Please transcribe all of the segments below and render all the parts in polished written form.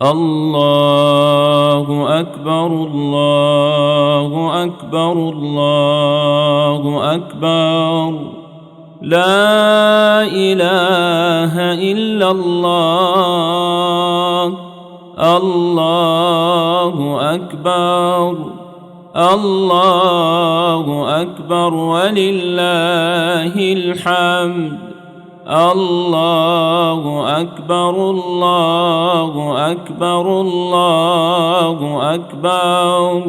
الله أكبر الله أكبر الله أكبر. لا إله إلا الله. الله أكبر الله أكبر ولله الحمد. الله أكبر الله أكبر الله أكبر.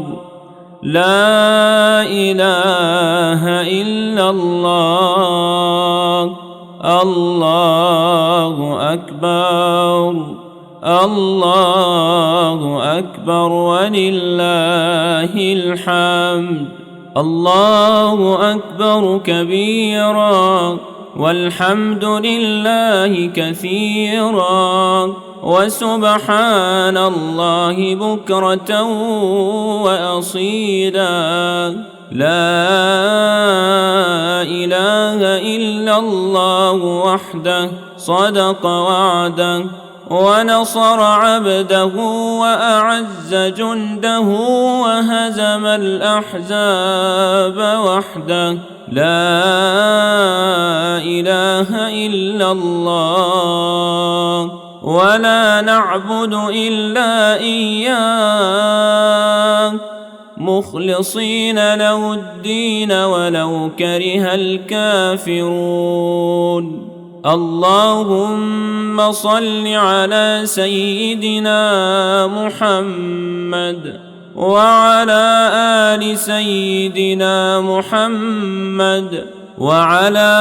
لا إله إلا الله. الله أكبر الله أكبر ولله الحمد. الله أكبر كبيرا والحمد لله كثيرا وسبحان الله بكرة وأصيلا. لا إله إلا الله وحده صدق وعده ونصر عبده وأعز جنده وهزم الأحزاب وحده. لا إله إلا الله ولا نعبد إلا إياه مخلصين له الدين ولو كره الكافرون. اللهم صل على سيدنا محمد وعلى آل سيدنا محمد وعلى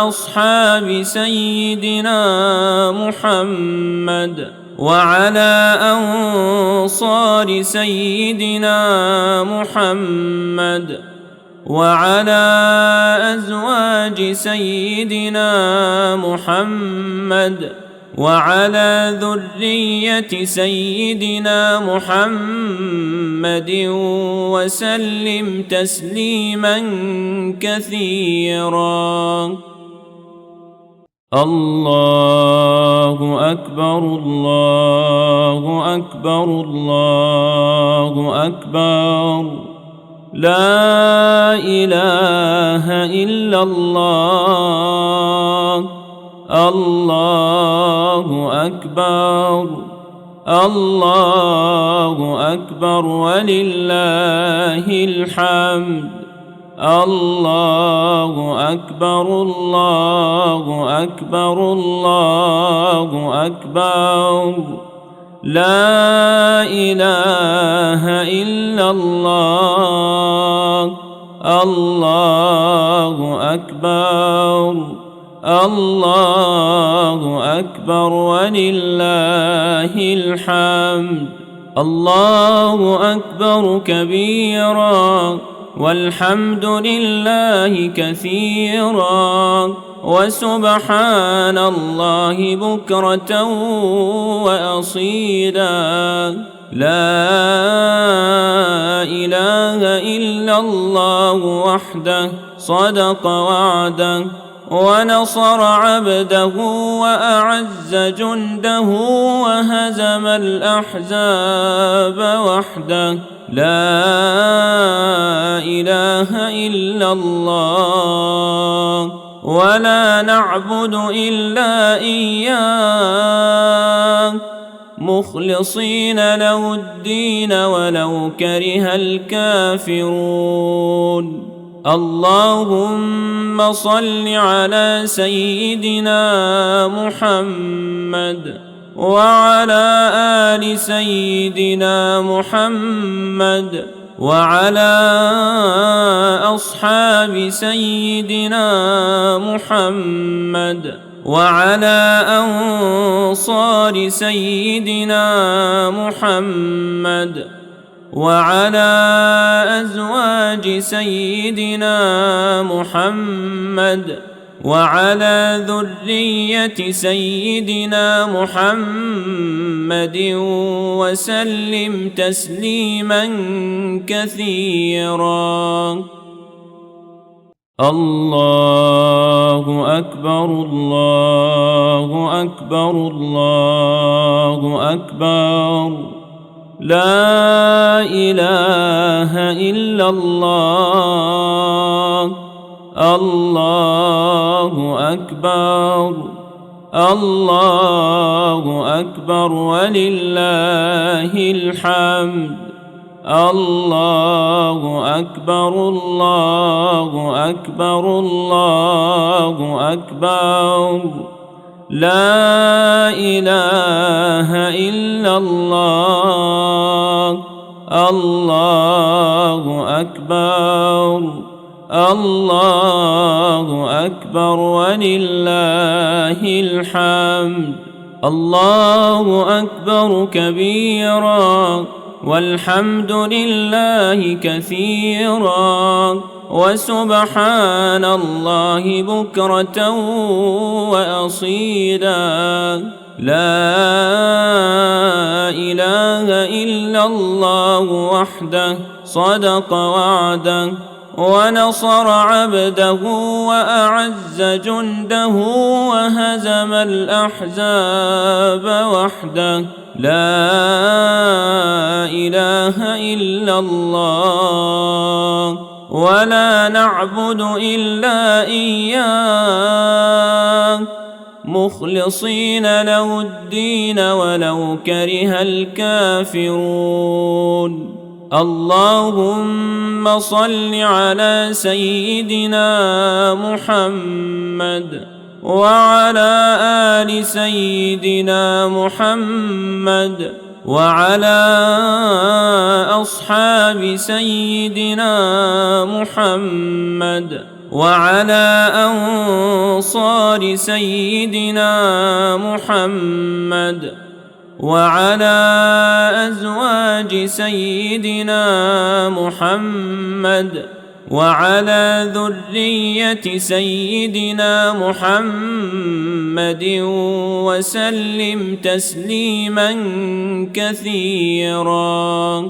أصحاب سيدنا محمد وعلى أنصار سيدنا محمد وعلى أزواج سيدنا محمد وعلى ذرية سيدنا محمد وسلم تسليما كثيرا. الله أكبر الله أكبر الله أكبر. لا إله إلا الله. الله أكبر الله أكبر ولله الحمد. الله أكبر الله أكبر الله أكبر. لا إله إلا الله. الله أكبر الله أكبر ولله الحمد. الله أكبر كبيرا والحمد لله كثيرا وسبحان الله بكرة وأصيلا. لا إله إلا الله وحده صدق وعده ونصر عبده وأعز جنده وهزم الأحزاب وحده. لا إله إلا الله ولا نعبد إلا إياه مخلصين له الدين ولو كره الكافرون. اللهم صل على سيدنا محمد وعلى آل سيدنا محمد وعلى أصحاب سيدنا محمد وعلى أنصار سيدنا محمد وعلى أزواج سيدنا محمد وعلى ذرية سيدنا محمد وسلم تسليما كثيرا. الله أكبر الله أكبر الله أكبر. لا إله إلا الله. الله أكبر. الله أكبر ولله الحمد. الله أكبر. الله أكبر. الله أكبر. لا إله إلا الله. الله أكبر. الله أكبر ولله الحمد. الله أكبر كبيرا والحمد لله كثيرا وسبحان الله بكرة وأصيلا. لا إله إلا الله وحده صدق وعده ونصر عبده وأعز جنده وهزم الأحزاب وحده. لا إله إلا الله ولا نعبد إلا إياه مخلصين له الدين ولو كره الكافرون. اللهم صل على سيدنا محمد وعلى آل سيدنا محمد وعلى أصحاب سيدنا محمد وعلى أنصار سيدنا محمد وعلى أزواج سيدنا محمد وعلى ذرية سيدنا محمد وسلم تسليما كثيرا.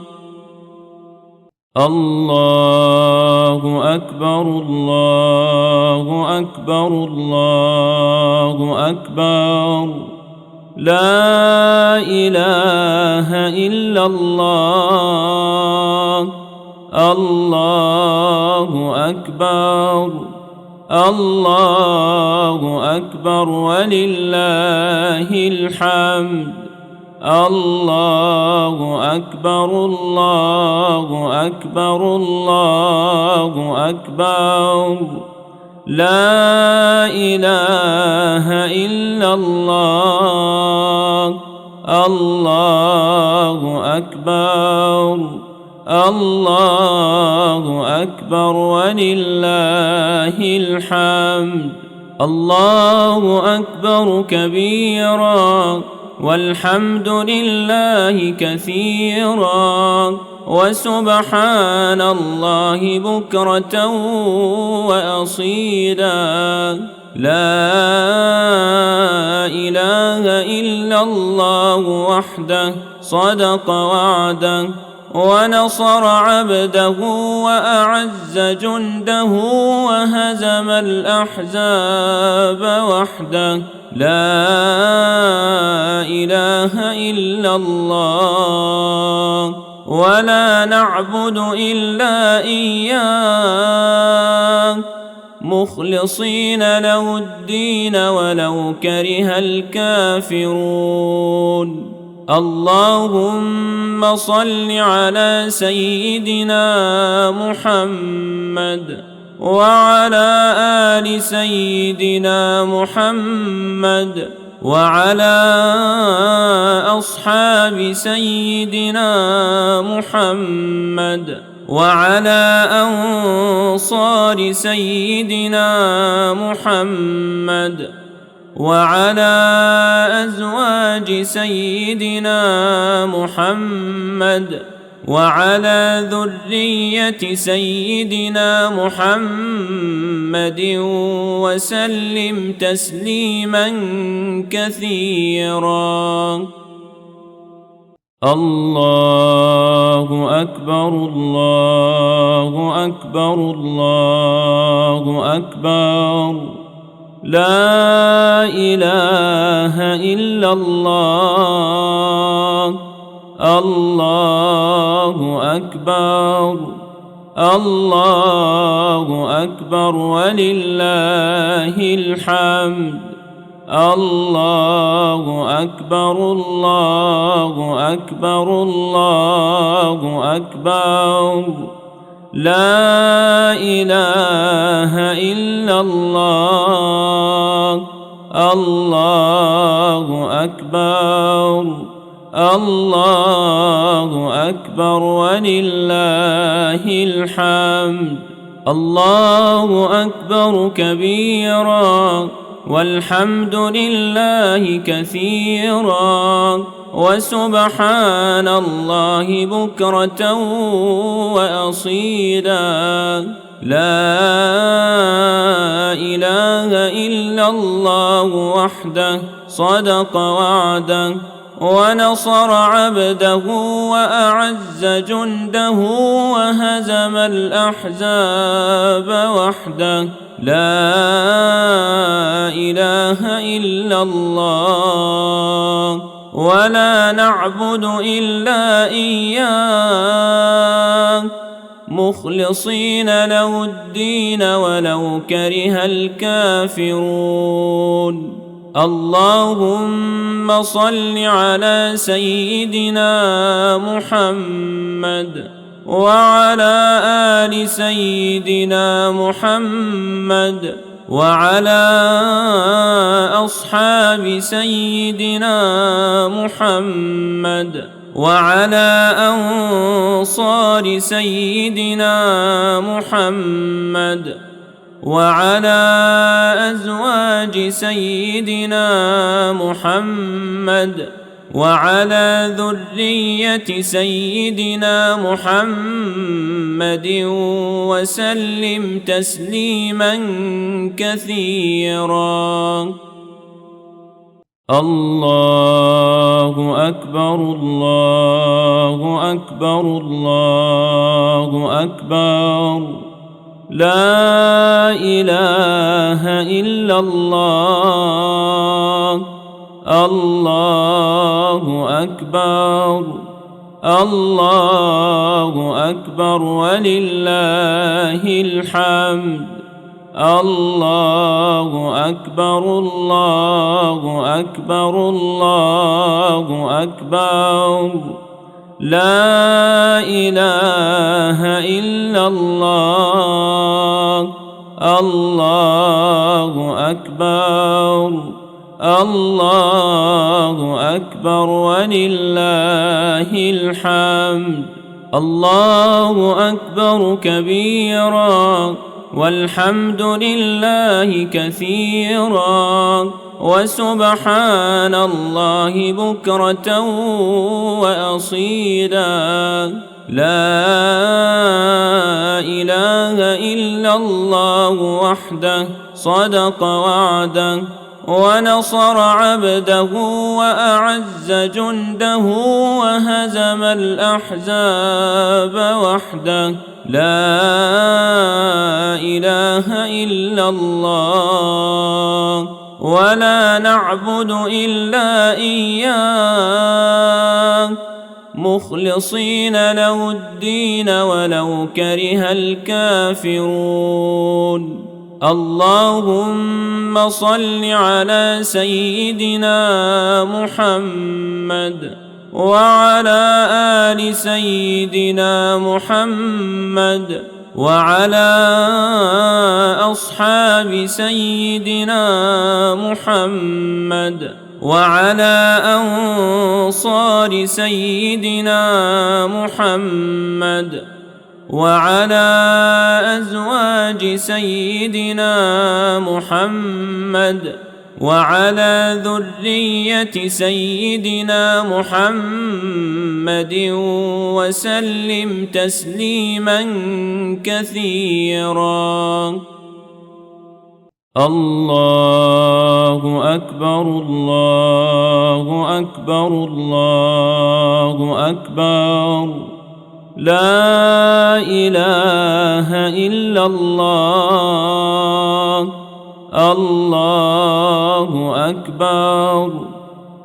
الله أكبر. الله أكبر. الله أكبر. لا إله إلا الله. الله أكبر. الله أكبر ولله الحمد. الله أكبر. الله أكبر. الله أكبر. لا إله إلا الله. الله أكبر. الله أكبر ولله الحمد. الله أكبر كبيرا والحمد لله كثيرا وسبحان الله بكرة وأصيلا. لا إله إلا الله وحده صدق وعده ونصر عبده وأعز جنده وهزم الأحزاب وحده. لا إله إلا الله ولا نعبد إلا إياه مخلصين له الدين ولو كره الكافرون. اللهم صل على سيدنا محمد وعلى آل سيدنا محمد وعلى أصحاب سيدنا محمد وعلى أنصار سيدنا محمد وعلى أزواج سيدنا محمد وعلى ذرية سيدنا محمد وسلم تسليما كثيرا. الله أكبر. الله أكبر. الله أكبر. لا إله إلا الله. الله أكبر الله أكبر ولله الحمد الله أكبر الله أكبر الله أكبر لا إله إلا الله الله أكبر الله أكبر ولله الحمد الله أكبر كبيرا والحمد لله كثيرا وسبحان الله بكرة وأصيلا لا إله إلا الله وحده صدق وعده ونصر عبده وأعز جنده وهزم الأحزاب وحده لا إله إلا الله ولا نعبد إلا إياه مخلصين له الدين ولو كره الكافرون اللهم صل على سيدنا محمد وعلى آل سيدنا محمد وعلى أصحاب سيدنا محمد وعلى أنصار سيدنا محمد وعلى أزواج سيدنا محمد وعلى ذرية سيدنا محمد وسلم تسليما كثيرا الله أكبر الله أكبر الله أكبر لا إله إلا الله الله أكبر الله أكبر ولله الحمد الله أكبر الله أكبر الله أكبر لا إله إلا الله الله أكبر الله أكبر ولله الحمد الله أكبر كبيرا والحمد لله كثيرا وسبحان الله بكرة وأصيلا لا إله إلا الله وحده صدق وعده ونصر عبده وأعز جنده وهزم الأحزاب وحده لا إله إلا الله ولا نعبد إلا إياه مخلصين له الدين ولو كره الكافرون اللهم صل على سيدنا محمد وعلى آل سيدنا محمد وعلى أصحاب سيدنا محمد وعلى أنصار سيدنا محمد وعلى أزواج سيدنا محمد وعلى ذرية سيدنا محمد وسلم تسليما كثيرا الله أكبر الله أكبر الله أكبر لا إله إلا الله الله أكبر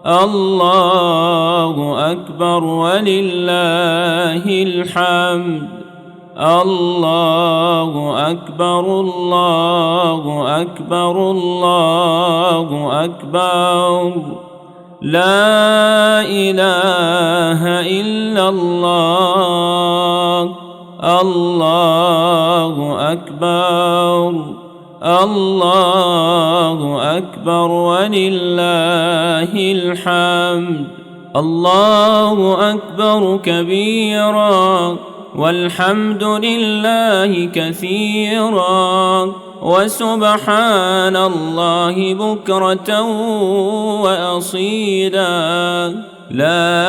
الله أكبر ولله الحمد. الله أكبر الله أكبر الله أكبر. لا إله إلا الله. الله أكبر الله أكبر ولله الحمد. الله أكبر كبيرا والحمد لله كثيرا وسبحان الله بكرة وأصيلا. لا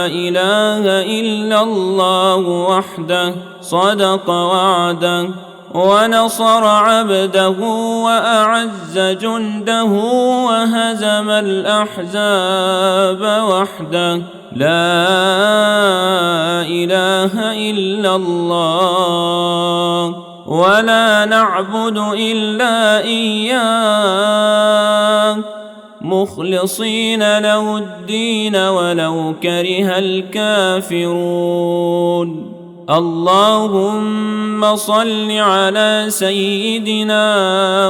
إله إلا الله وحده صدق وعده ونصر عبده وأعز جنده وهزم الأحزاب وحده. لا إله إلا الله ولا نعبد إلا إياه مخلصين له الدين ولو كره الكافرون. اللهم صل على سيدنا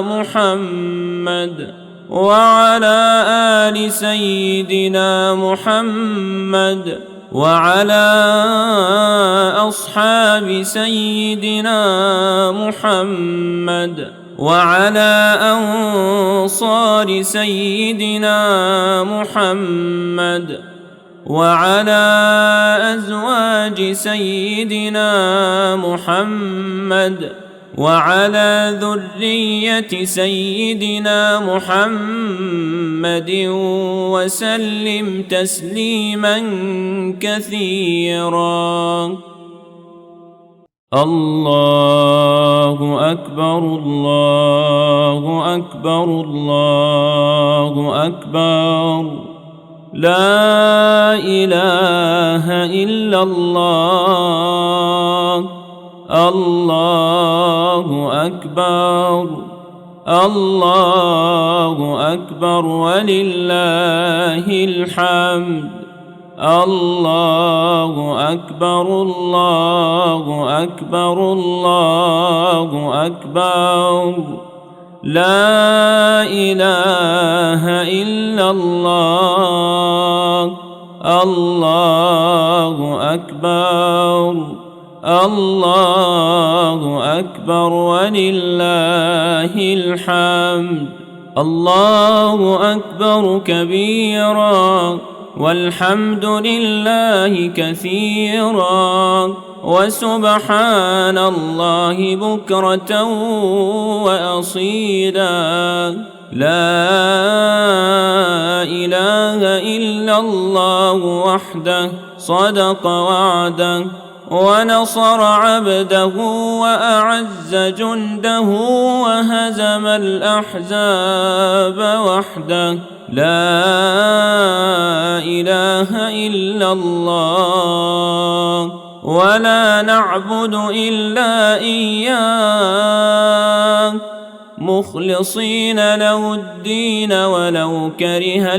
محمد وعلى آل سيدنا محمد وعلى أصحاب سيدنا محمد وعلى أنصار سيدنا محمد وعلى أزواج سيدنا محمد وعلى ذرية سيدنا محمد وسلم تسليما كثيرا. الله أكبر الله أكبر الله أكبر. لا إله إلا الله. الله أكبر الله أكبر ولله الحمد. الله أكبر الله أكبر الله أكبر. لا إله إلا الله. الله أكبر الله أكبر ولله الحمد. الله أكبر كبيرا والحمد لله كثيرا وسبحان الله بكرة وأصيلا. لا إله إلا الله وحده صدق وعده ونصر عبده وأعز جنده وهزم الأحزاب وحده. لا إله إلا الله ولا نعبد إلا إياه مخلصين له الدين ولو كره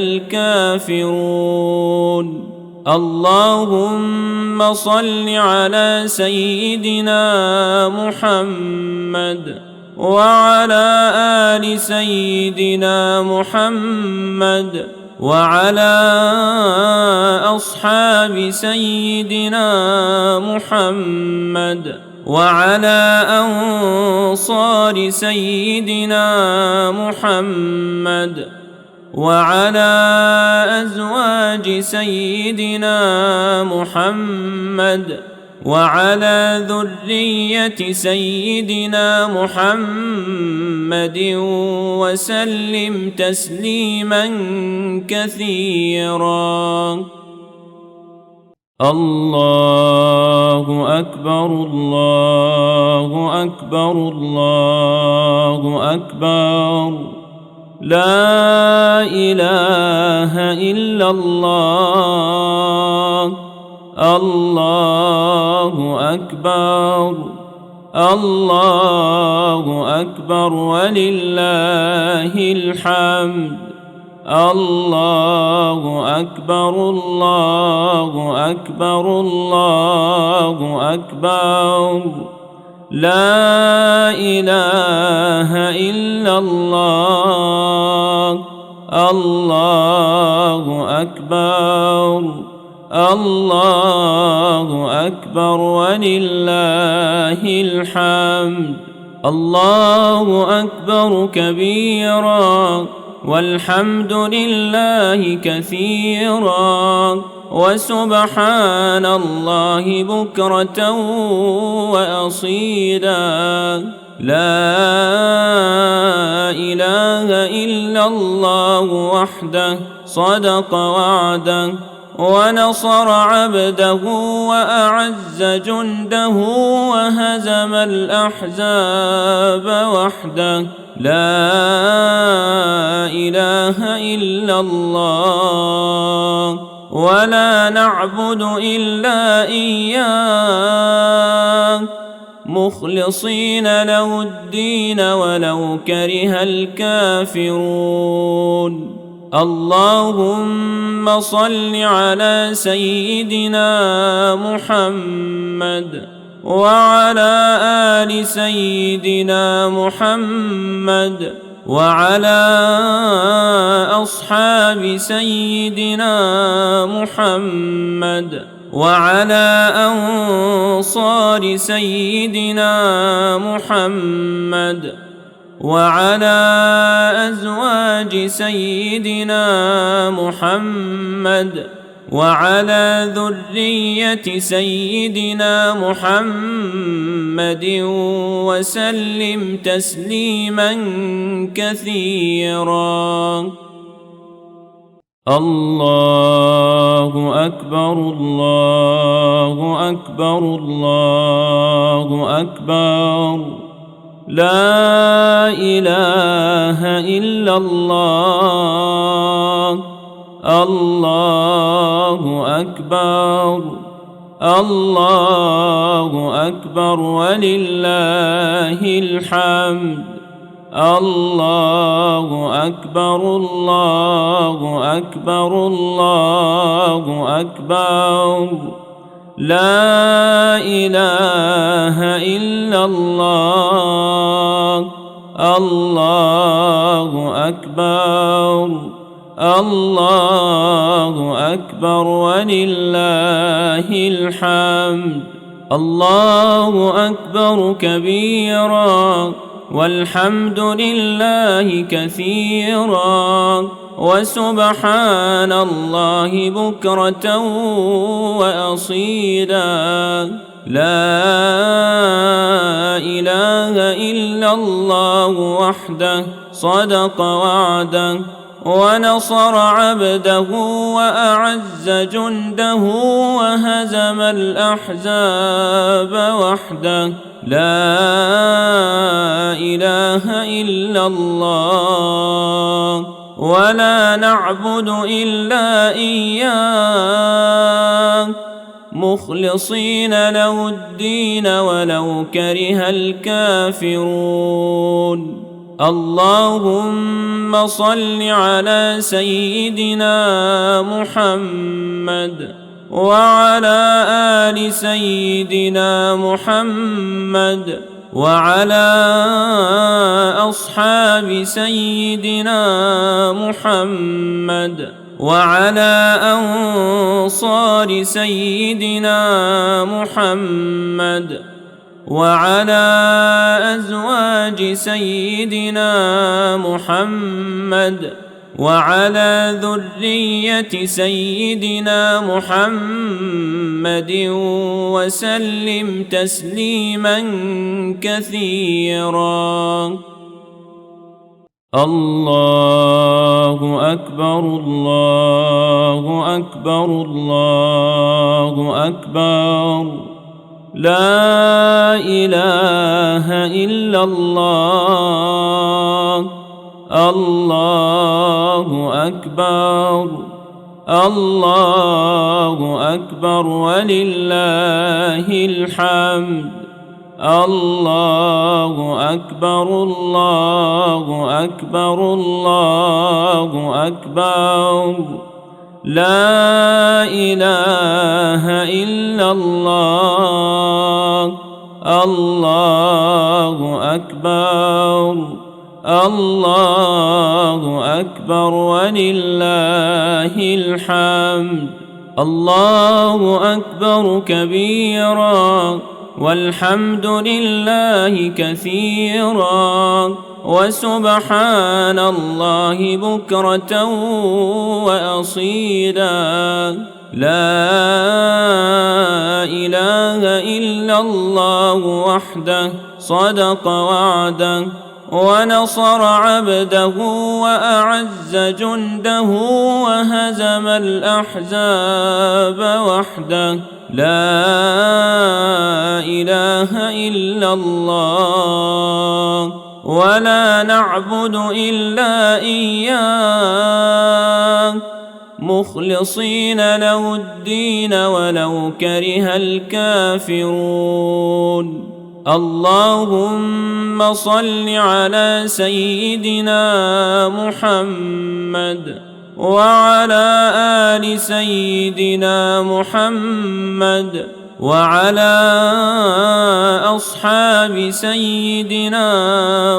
الكافرون. اللهم صل على سيدنا محمد وعلى آل سيدنا محمد وعلى أصحاب سيدنا محمد وعلى أنصار سيدنا محمد وعلى أزواج سيدنا محمد وعلى ذرية سيدنا محمد وسلم تسليما كثيرا. الله أكبر الله أكبر الله أكبر. لا إله إلا الله. الله أكبر الله أكبر ولله الحمد. الله أكبر الله أكبر الله أكبر لا إله إلا الله الله أكبر الله أكبر ولله الحمد الله أكبر كبيرا والحمد لله كثيرا وسبحان الله بكرة وأصيلا لا إله إلا الله وحده صدق وعده ونصر عبده وأعز جنده وهزم الأحزاب وحده لا إله إلا الله ولا نعبد إلا إياه مخلصين له الدين ولو كره الكافرون اللهم صل على سيدنا محمد وعلى آل سيدنا محمد وعلى أصحاب سيدنا محمد وعلى أنصار سيدنا محمد وعلى أزواج سيدنا محمد وعلى ذرية سيدنا محمد وسلم تسليما كثيرا الله أكبر الله أكبر الله أكبر لا إله إلا الله الله أكبر الله أكبر ولله الحمد الله أكبر الله أكبر الله أكبر لا إله إلا الله الله أكبر الله أكبر ولله الحمد الله أكبر كبيرا والحمد لله كثيرا وسبحان الله بكرة وأصيلا لا إله إلا الله وحده صدق وعده ونصر عبده وأعز جنده وهزم الأحزاب وحده لا إله إلا الله ولا نعبد إلا إياه مخلصين له الدين ولو كره الكافرون اللهم صل على سيدنا محمد وعلى آل سيدنا محمد وعلى أصحاب سيدنا محمد وعلى أنصار سيدنا محمد وعلى أزواج سيدنا محمد وعلى ذرية سيدنا محمد وسلم تسليما كثيرا الله أكبر الله أكبر الله أكبر لا إله إلا الله الله أكبر الله أكبر ولله الحمد الله أكبر الله أكبر الله أكبر لا إله إلا الله الله أكبر الله أكبر ولله الحمد الله أكبر كبيرا والحمد لله كثيرا وسبحان الله بكرة وأصيلا لا إله إلا الله وحده صدق وعده ونصر عبده وأعز جنده وهزم الأحزاب وحده لا إله إلا الله ولا نعبد إلا إياه مخلصين له الدين ولو كره الكافرون اللهم صل على سيدنا محمد وعلى آل سيدنا محمد وعلى أصحاب سيدنا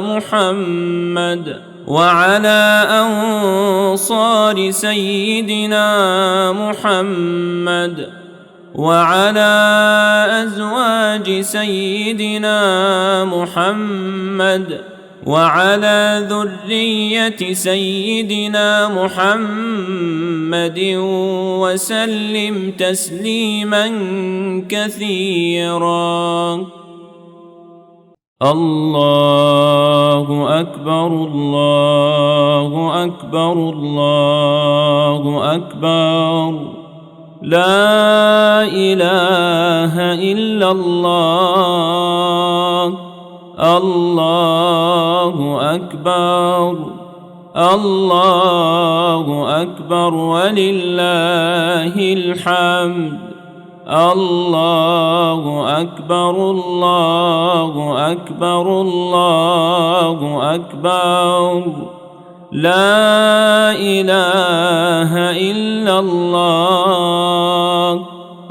محمد وعلى أنصار سيدنا محمد وعلى أزواج سيدنا محمد وعلى ذرية سيدنا محمد وسلم تسليما كثيرا الله أكبر الله أكبر الله أكبر لا إله إلا الله الله أكبر الله أكبر ولله الحمد الله أكبر الله أكبر الله أكبر لا إله إلا الله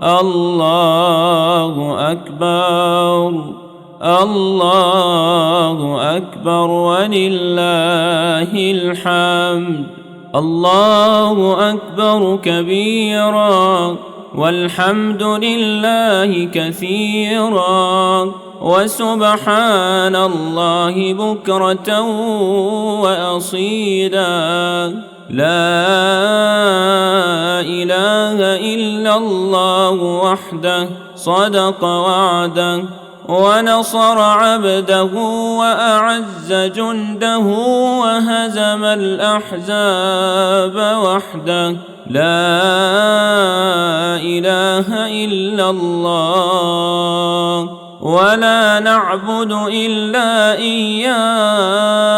الله أكبر الله أكبر ولله الحمد الله أكبر كبيرا والحمد لله كثيرا وسبحان الله بكرة وأصيلا لا إله إلا الله وحده صدق وعده ونصر عبده وأعز جنده وهزم الأحزاب وحده لا إله إلا الله ولا نعبد إلا إياه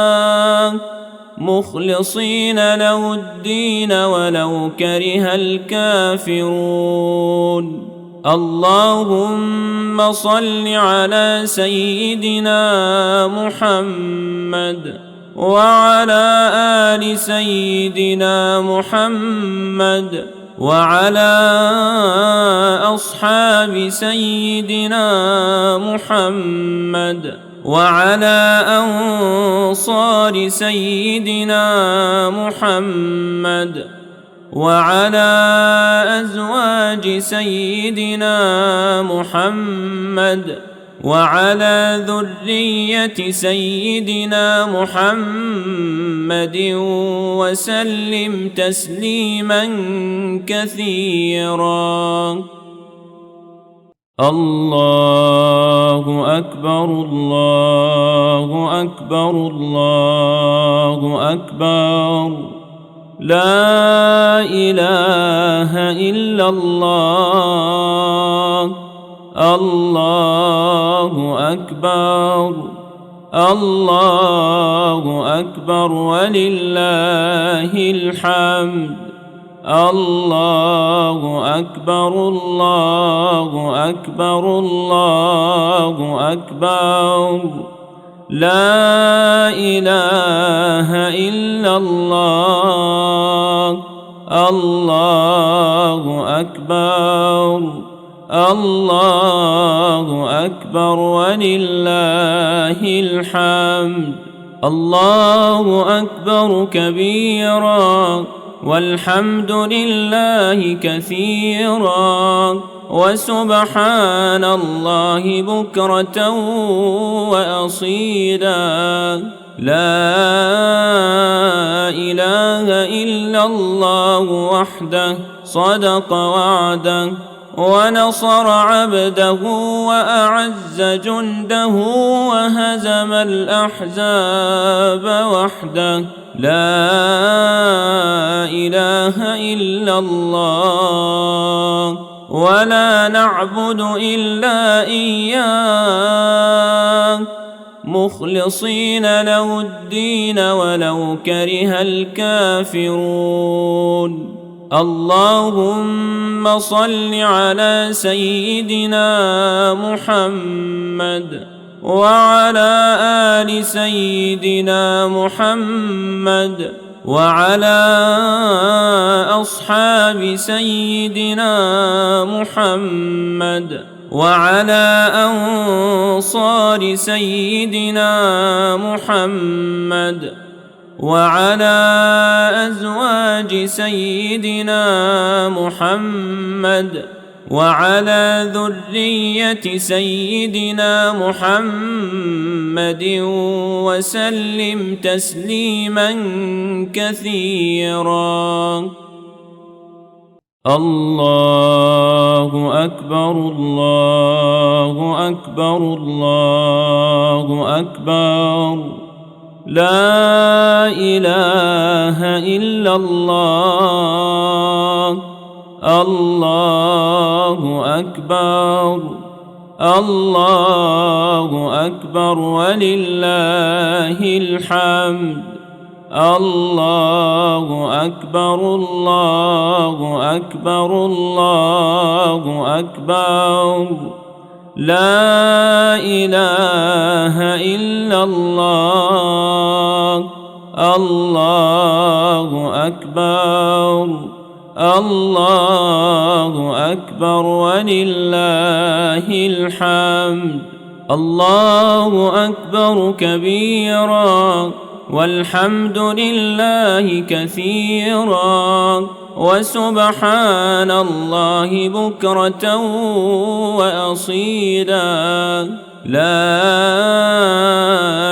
مخلصين له الدين ولو كره الكافرون اللهم صل على سيدنا محمد وعلى آل سيدنا محمد وعلى أصحاب سيدنا محمد وعلى أنصار سيدنا محمد وعلى أزواج سيدنا محمد وعلى ذرية سيدنا محمد وسلم تسليما كثيرا الله أكبر الله أكبر الله أكبر لا إله إلا الله الله أكبر الله أكبر ولله الحمد الله أكبر الله أكبر الله أكبر لا إله إلا الله الله أكبر الله أكبر ولله الحمد الله أكبر كبيرا والحمد لله كثيرا وسبحان الله بكرة وأصيلا لا إله إلا الله وحده صدق وعده ونصر عبده وأعز جنده وهزم الأحزاب وحده لا إله إلا الله ولا نعبد إلا إياه مخلصين له الدين ولو كره الكافرون اللهم صل على سيدنا محمد وعلى آل سيدنا محمد وعلى أصحاب سيدنا محمد وعلى أنصار سيدنا محمد وعلى أزواج سيدنا محمد وعلى ذرية سيدنا محمد وسلم تسليما كثيرا الله أكبر الله أكبر الله أكبر لا إله إلا الله الله أكبر الله أكبر ولله الحمد الله أكبر الله أكبر الله أكبر لا إله إلا الله الله أكبر الله أكبر ولله الحمد الله أكبر كبيرا والحمد لله كثيرا وسبحان الله بكرة وأصيلا لا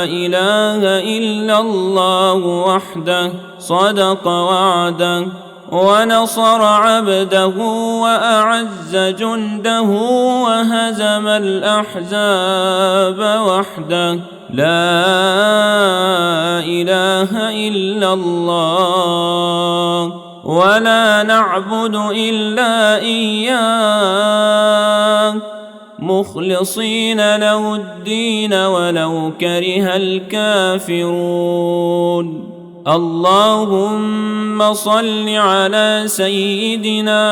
إله إلا الله وحده صدق وعده ونصر عبده وأعز جنده وهزم الأحزاب وحده لا إله إلا الله ولا نعبد إلا إياه مخلصين له الدين ولو كره الكافرون اللهم صل على سيدنا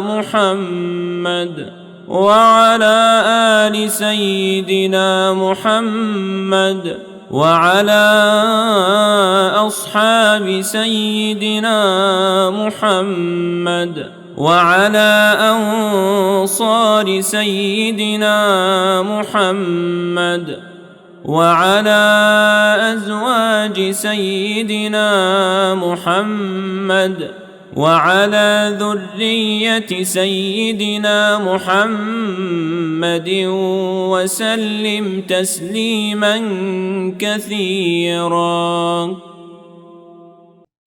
محمد وعلى آل سيدنا محمد وعلى أصحاب سيدنا محمد وعلى أنصار سيدنا محمد وعلى أزواج سيدنا محمد وعلى ذرية سيدنا محمد وسلم تسليما كثيرا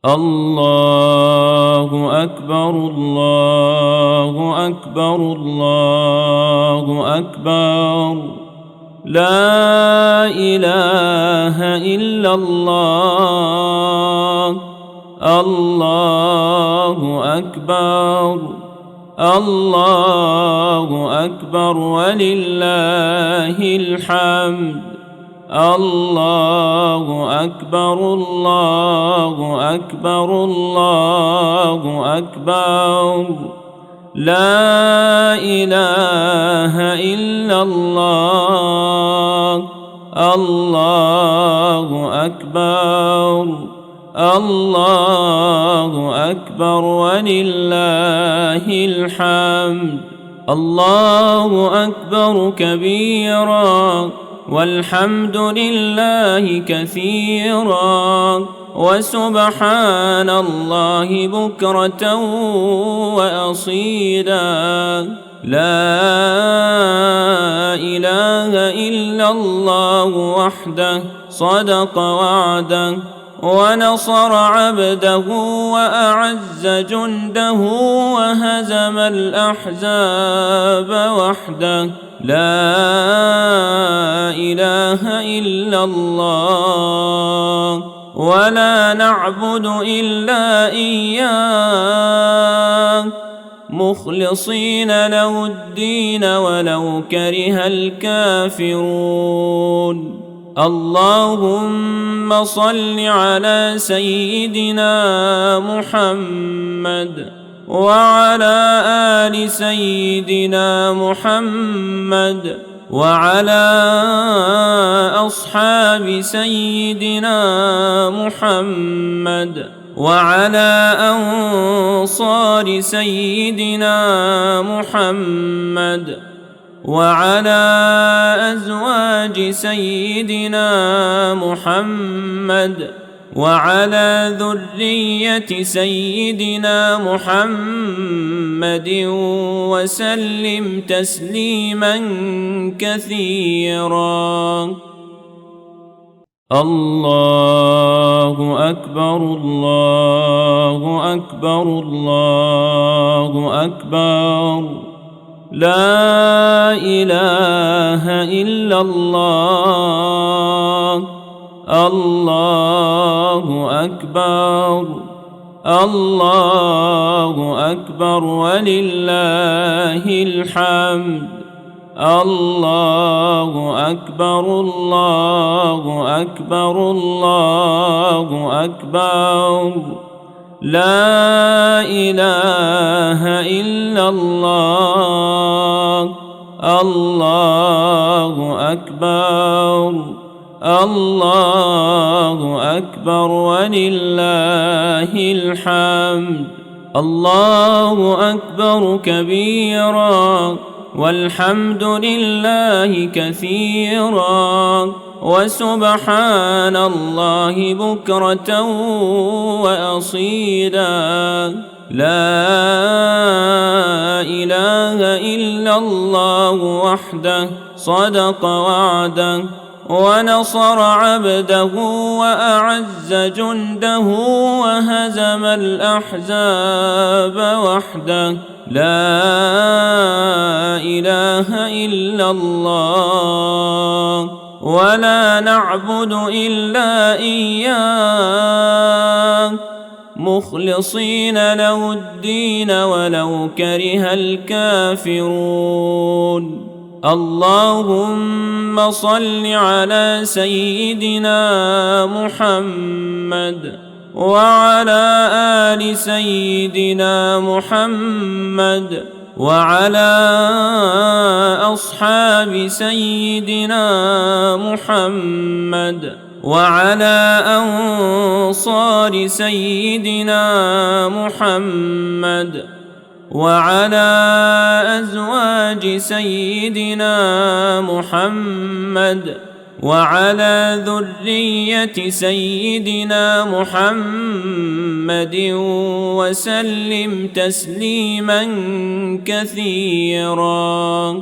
الله أكبر الله أكبر الله أكبر لا إله إلا الله الله أكبر الله أكبر ولله الحمد الله أكبر الله أكبر الله أكبر لا إله إلا الله الله أكبر الله أكبر ولله الحمد الله أكبر كبيرا والحمد لله كثيرا وسبحان الله بكرة وأصيلا لا إله إلا الله وحده صدق وعده ونصر عبده وأعز جنده وهزم الأحزاب وحده لا إله إلا الله ولا نعبد إلا إياه مخلصين له الدين ولو كره الكافرون اللهم صل على سيدنا محمد وعلى آل سيدنا محمد وعلى أصحاب سيدنا محمد وعلى أنصار سيدنا محمد وعلى أزواج سيدنا محمد وعلى ذرية سيدنا محمد وسلم تسليما كثيرا الله أكبر الله أكبر الله أكبر لا إله إلا الله الله أكبر الله أكبر ولله الحمد الله أكبر الله أكبر الله أكبر لا إله إلا الله الله أكبر الله أكبر ولله الحمد الله أكبر كبيرا والحمد لله كثيرا وسبحان الله بكرة وأصيلا لا إله إلا الله وحده صدق وعده ونصر عبده وأعز جنده وهزم الأحزاب وحده لا إله إلا الله ولا نعبد إلا إياه مخلصين له الدين ولو كره الكافرون اللهم صل على سيدنا محمد وعلى آل سيدنا محمد وعلى أصحاب سيدنا محمد وعلى أنصار سيدنا محمد وعلى أزواج سيدنا محمد وعلى ذرية سيدنا محمد وسلم تسليما كثيرا